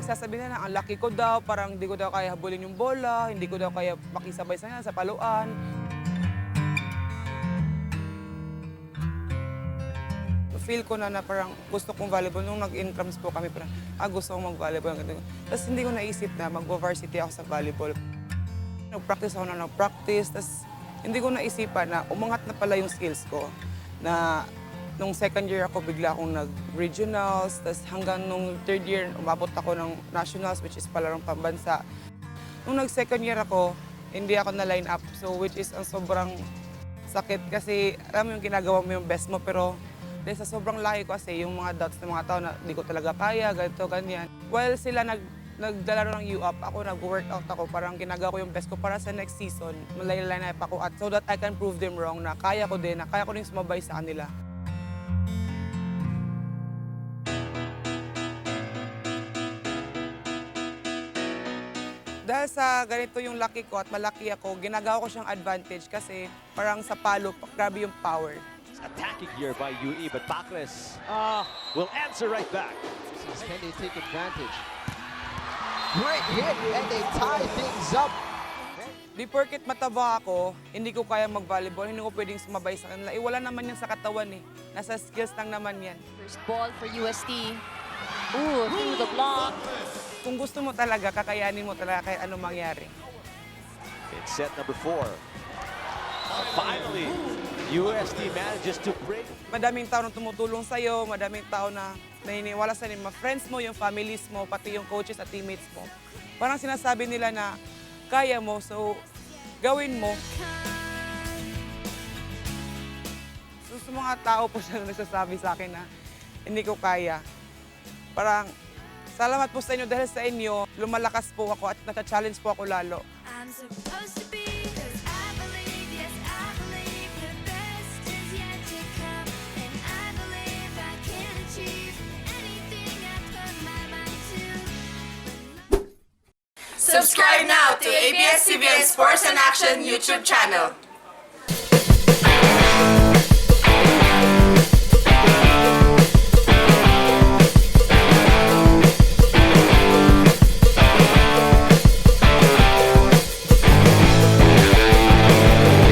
nagsasabi na ang laki ko daw, parang hindi ko daw kaya habulin yung bola, hindi ko daw kaya makisabay sa paluan. Feel ko na parang gusto kong volleyball. Nung nag-intrams po kami, parang gusto kong mag-volleyball. Tapos hindi ko naisip na mag-varsity ako sa volleyball. Nag-practice ako na nag-practice, tapos hindi ko naisipan na umangat na pala yung skills ko. Na nung second year ako, bigla akong nag-regionals, tapos hanggang nung third year, umabot ako ng nationals, which is palarong pambansa. Nung nag-second year ako, hindi ako na-line up, so which is ang sobrang sakit kasi alam mo yung ginagawa mo yung best mo, pero dahil sa sobrang laki ko kasi yung mga doubts ng mga tao na di ko talaga kaya, ganito, ganyan. While sila nagdalaro ng U-Up, ako nag-workout ako, parang ginagawa ko yung best ko para sa next season. Malay-line up ako at so that I can prove them wrong na kaya ko din, na kaya ko din sumabay sa kanila. Dahil sa ganito yung laki ko at malaki ako, ginagawa ko siyang advantage kasi parang sa palo, grabe yung power. Attacking here by UE, but Bacres will answer right back. Can they take advantage? Great hit, and they tie things up. Di porket mataba ako, hindi ko kaya mag-volleyball, hindi ko pwedeng sumabay sa kanila. Wala naman yan sa katawan eh. Nasa skills lang naman yan. First ball for UST. Ooh, through the block. Kung gusto mo talaga, kakayanin mo talaga kahit anong mangyari. In set number 4. Finally, UST manages to break. Madaming tao na tumutulong sa'yo, madaming tao na naniniwala sa mga friends mo, yung families mo, pati yung coaches at teammates mo. Parang sinasabi nila na kaya mo, so gawin mo. So sa mga tao po siya na nagsasabi sa akin na hindi ko kaya. Parang salamat po sa inyo dahil sa inyo, lumalakas po ako at nata-challenge po ako lalo. I'm supposed to be, 'cause I believe, yes, I believe the best is yet to come. And I believe I can achieve anything I put my mind to. Subscribe now to ABS-CBN Sports and Action YouTube channel.